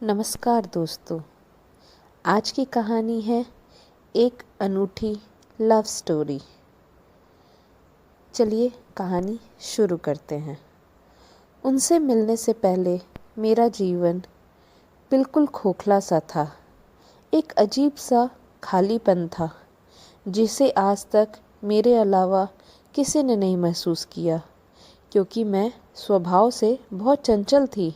नमस्कार दोस्तों। आज की कहानी है एक अनूठी लव स्टोरी। चलिए कहानी शुरू करते हैं। उनसे मिलने से पहले मेरा जीवन बिल्कुल खोखला सा था। एक अजीब सा खालीपन था जिसे आज तक मेरे अलावा किसी ने नहीं महसूस किया, क्योंकि मैं स्वभाव से बहुत चंचल थी।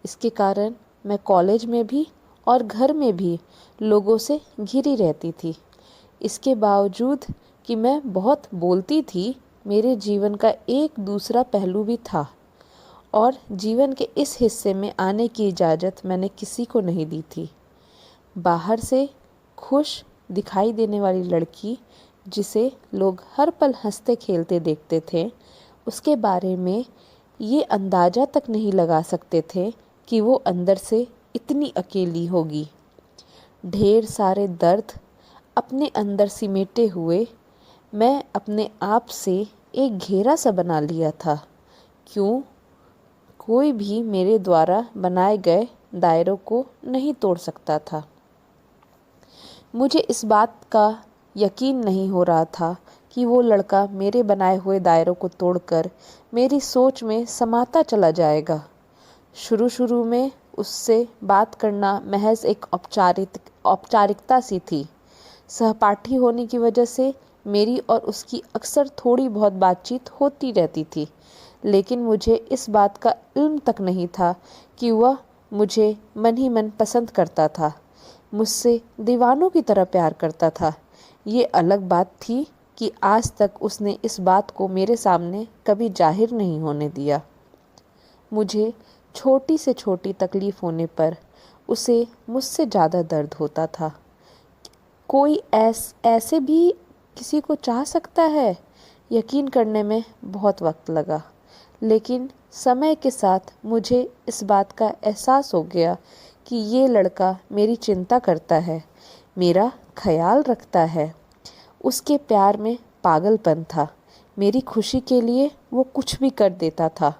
इसके कारण मैं कॉलेज में भी और घर में भी लोगों से घिरी रहती थी। इसके बावजूद कि मैं बहुत बोलती थी, मेरे जीवन का एक दूसरा पहलू भी था और जीवन के इस हिस्से में आने की इजाज़त मैंने किसी को नहीं दी थी। बाहर से खुश दिखाई देने वाली लड़की जिसे लोग हर पल हंसते खेलते देखते थे, उसके बारे में ये अंदाज़ा तक नहीं लगा सकते थे कि वो अंदर से इतनी अकेली होगी। ढेर सारे दर्द अपने अंदर सिमेटे हुए मैं अपने आप से एक घेरा सा बना लिया था। क्यों कोई भी मेरे द्वारा बनाए गए दायरों को नहीं तोड़ सकता था। मुझे इस बात का यकीन नहीं हो रहा था कि वो लड़का मेरे बनाए हुए दायरों को तोड़कर मेरी सोच में समाता चला जाएगा। शुरू में उससे बात करना महज एक औपचारिकता सी थी। सहपाठी होने की वजह से मेरी और उसकी अक्सर थोड़ी बहुत बातचीत होती रहती थी, लेकिन मुझे इस बात का इल्म तक नहीं था कि वह मुझे मन ही मन पसंद करता था, मुझसे दीवानों की तरह प्यार करता था। ये अलग बात थी कि आज तक उसने इस बात को मेरे सामने कभी जाहिर नहीं होने दिया। मुझे छोटी से छोटी तकलीफ़ होने पर उसे मुझसे ज़्यादा दर्द होता था। कोई ऐसे भी किसी को चाह सकता है? यकीन करने में बहुत वक्त लगा, लेकिन समय के साथ मुझे इस बात का एहसास हो गया कि ये लड़का मेरी चिंता करता है, मेरा ख्याल रखता है। उसके प्यार में पागलपन था। मेरी खुशी के लिए वो कुछ भी कर देता था।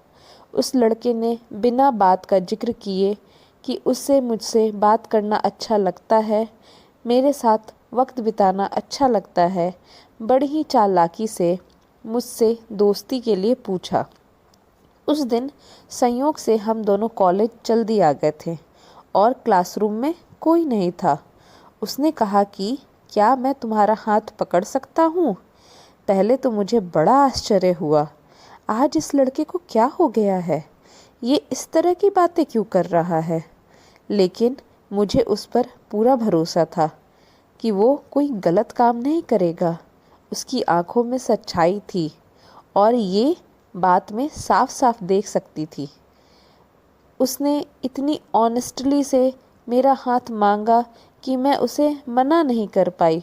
उस लड़के ने बिना बात का जिक्र किए कि उसे मुझसे बात करना अच्छा लगता है, मेरे साथ वक्त बिताना अच्छा लगता है, बड़ी ही चालाकी से मुझसे दोस्ती के लिए पूछा। उस दिन संयोग से हम दोनों कॉलेज जल्दी आ गए थे और क्लासरूम में कोई नहीं था। उसने कहा कि क्या मैं तुम्हारा हाथ पकड़ सकता हूँ? पहले तो मुझे बड़ा आश्चर्य हुआ। आज इस लड़के को क्या हो गया है? ये इस तरह की बातें क्यों कर रहा है? लेकिन मुझे उस पर पूरा भरोसा था कि वो कोई गलत काम नहीं करेगा। उसकी आंखों में सच्चाई थी और ये बात मैं साफ साफ देख सकती थी। उसने इतनी ऑनेस्टली से मेरा हाथ मांगा कि मैं उसे मना नहीं कर पाई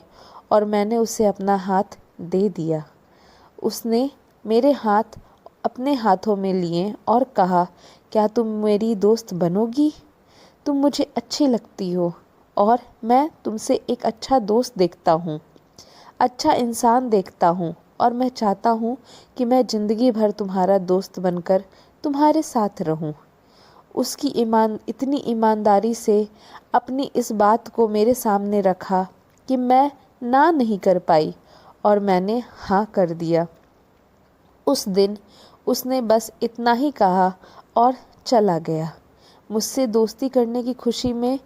और मैंने उसे अपना हाथ दे दिया। उसने मेरे हाथ अपने हाथों में लिए और कहा, क्या तुम मेरी दोस्त बनोगी? तुम मुझे अच्छी लगती हो और मैं तुमसे एक अच्छा दोस्त देखता हूँ, अच्छा इंसान देखता हूँ और मैं चाहता हूँ कि मैं ज़िंदगी भर तुम्हारा दोस्त बनकर तुम्हारे साथ रहूँ। उसकी इतनी ईमानदारी से अपनी इस बात को मेरे सामने रखा कि मैं ना नहीं कर पाई और मैंने हाँ कर दिया। उस दिन उसने बस इतना ही कहा और चला गया। मुझसे दोस्ती करने की खुशी में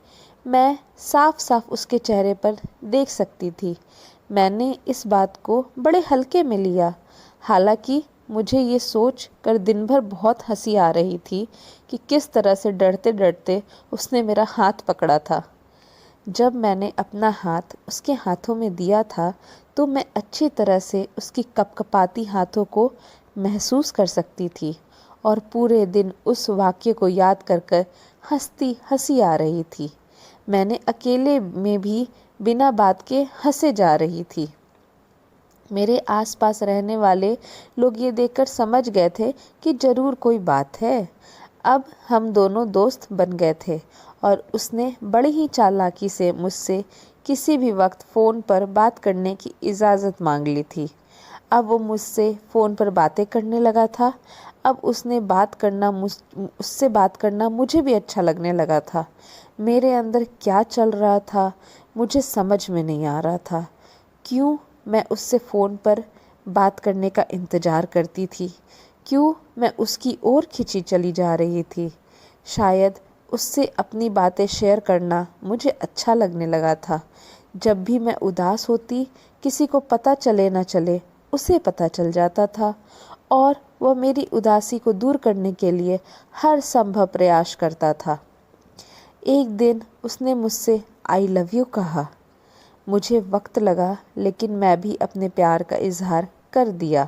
मैं साफ साफ उसके चेहरे पर देख सकती थी। मैंने इस बात को बड़े हल्के में लिया। हालांकि मुझे ये सोच कर दिन भर बहुत हंसी आ रही थी कि किस तरह से डरते डरते उसने मेरा हाथ पकड़ा था। जब मैंने अपना हाथ उसके हाथों में दिया था तो मैं अच्छी तरह से उसकी कपकपाती हाथों को महसूस कर सकती थी और पूरे दिन उस वाक्य को याद कर कर हंसी आ रही थी। मैंने अकेले में भी बिना बात के हंसे जा रही थी। मेरे आसपास रहने वाले लोग ये देखकर समझ गए थे कि ज़रूर कोई बात है। अब हम दोनों दोस्त बन गए थे और उसने बड़ी ही चालाकी से मुझसे किसी भी वक्त फ़ोन पर बात करने की इजाज़त मांग ली थी। अब वो मुझसे फ़ोन पर बातें करने लगा था। अब उससे बात करना मुझे भी अच्छा लगने लगा था। मेरे अंदर क्या चल रहा था मुझे समझ में नहीं आ रहा था। क्यों मैं उससे फ़ोन पर बात करने का इंतज़ार करती थी, क्यों मैं उसकी ओर खिंची चली जा रही थी। शायद उससे अपनी बातें शेयर करना मुझे अच्छा लगने लगा था। जब भी मैं उदास होती, किसी को पता चले न चले उसे पता चल जाता था और वह मेरी उदासी को दूर करने के लिए हर संभव प्रयास करता था। एक दिन उसने मुझसे आई लव यू कहा। मुझे वक्त लगा, लेकिन मैं भी अपने प्यार का इजहार कर दिया।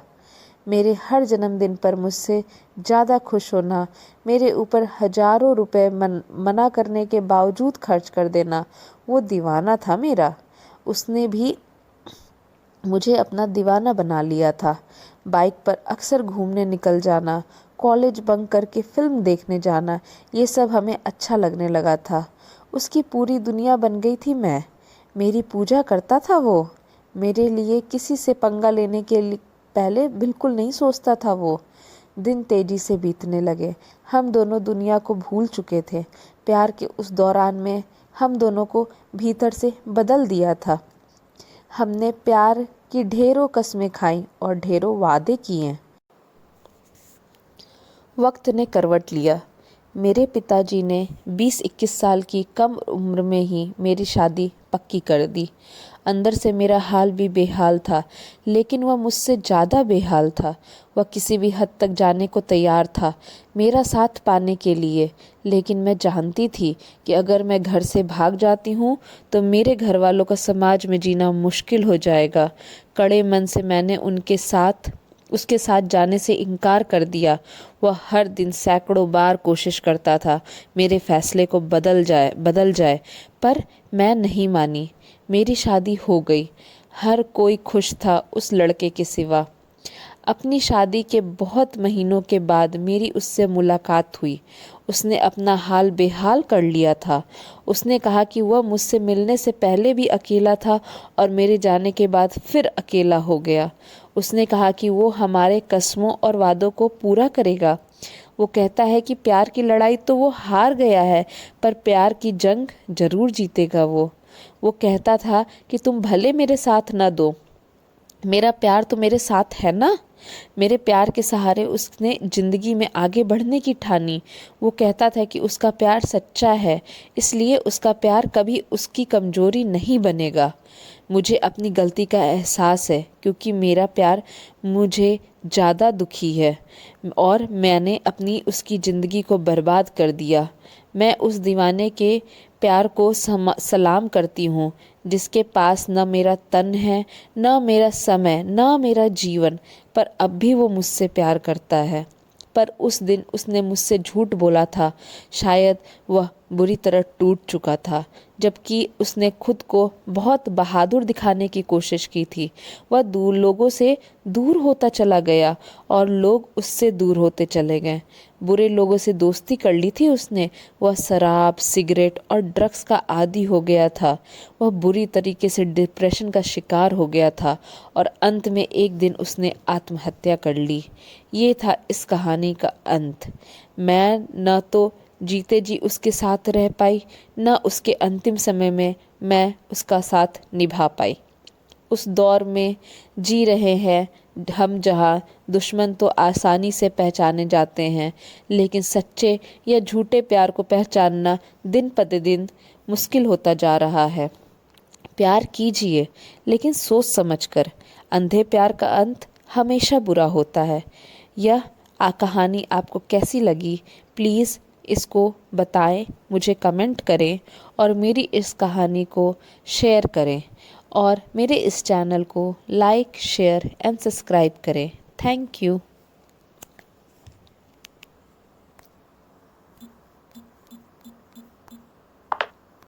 मेरे हर जन्मदिन पर मुझसे ज़्यादा खुश होना, मेरे ऊपर हजारों रुपए मना करने के बावजूद खर्च कर देना, वो दीवाना था मेरा। उसने भी मुझे अपना दीवाना बना लिया था। बाइक पर अक्सर घूमने निकल जाना, कॉलेज बंक करके फिल्म देखने जाना, ये सब हमें अच्छा लगने लगा था। उसकी पूरी दुनिया बन गई थी मैं। मेरी पूजा करता था वो। मेरे लिए किसी से पंगा लेने के पहले बिल्कुल नहीं सोचता था वो। दिन तेजी से बीतने लगे। हम दोनों दुनिया को भूल चुके थे। प्यार के उस दौरान में हम दोनों को भीतर से बदल दिया था। हमने प्यार की ढेरों कस्में खाई और ढेरों वादे किए। वक्त ने करवट लिया। मेरे पिताजी ने 20-21 साल की कम उम्र में ही मेरी शादी पक्की कर दी। अंदर से मेरा हाल भी बेहाल था, लेकिन वह मुझसे ज़्यादा बेहाल था। वह किसी भी हद तक जाने को तैयार था मेरा साथ पाने के लिए, लेकिन मैं जानती थी कि अगर मैं घर से भाग जाती हूँ तो मेरे घर वालों का समाज में जीना मुश्किल हो जाएगा। कड़े मन से मैंने उसके साथ जाने से इनकार कर दिया। वह हर दिन सैकड़ों बार कोशिश करता था मेरे फैसले को बदल जाए, पर मैं नहीं मानी। मेरी शादी हो गई। हर कोई खुश था उस लड़के के सिवा। अपनी शादी के बहुत महीनों के बाद मेरी उससे मुलाकात हुई। उसने अपना हाल बेहाल कर लिया था। उसने कहा कि वह मुझसे मिलने से पहले भी अकेला था और मेरे जाने के बाद फिर अकेला हो गया। उसने कहा कि वो हमारे कस्मों और वादों को पूरा करेगा। वो कहता है कि प्यार की लड़ाई तो वो हार गया है, पर प्यार की जंग जरूर जीतेगा वो कहता था कि तुम भले मेरे साथ न दो, मेरा प्यार तो मेरे साथ है ना। मेरे प्यार के सहारे उसने जिंदगी में आगे बढ़ने की ठानी। वो कहता था कि उसका प्यार सच्चा है, इसलिए उसका प्यार कभी उसकी कमजोरी नहीं बनेगा। मुझे अपनी गलती का एहसास है, क्योंकि मेरा प्यार मुझे ज़्यादा दुखी है और मैंने अपनी उसकी ज़िंदगी को बर्बाद कर दिया। मैं उस दीवाने के प्यार को सलाम करती हूँ, जिसके पास न मेरा तन है, न मेरा समय, न मेरा जीवन, पर अब भी वो मुझसे प्यार करता है। पर उस दिन उसने मुझसे झूठ बोला था। शायद वह बुरी तरह टूट चुका था, जबकि उसने खुद को बहुत बहादुर दिखाने की कोशिश की थी। वह लोगों से दूर होता चला गया और लोग उससे दूर होते चले गए। बुरे लोगों से दोस्ती कर ली थी उसने। वह शराब, सिगरेट और ड्रग्स का आदी हो गया था। वह बुरी तरीके से डिप्रेशन का शिकार हो गया था और अंत में एक दिन उसने आत्महत्या कर ली। ये था इस कहानी का अंत। मैं न तो जीते जी उसके साथ रह पाई, न उसके अंतिम समय में मैं उसका साथ निभा पाई। उस दौर में जी रहे हैं हम जहाँ दुश्मन तो आसानी से पहचाने जाते हैं, लेकिन सच्चे या झूठे प्यार को पहचानना दिन प्रतिदिन मुश्किल होता जा रहा है। प्यार कीजिए, लेकिन सोच समझकर। अंधे प्यार का अंत हमेशा बुरा होता है। यह कहानी आपको कैसी लगी, प्लीज़ इसको बताएं, मुझे कमेंट करें और मेरी इस कहानी को शेयर करें और मेरे इस चैनल को लाइक, शेयर एंड सब्सक्राइब करें। Thank you.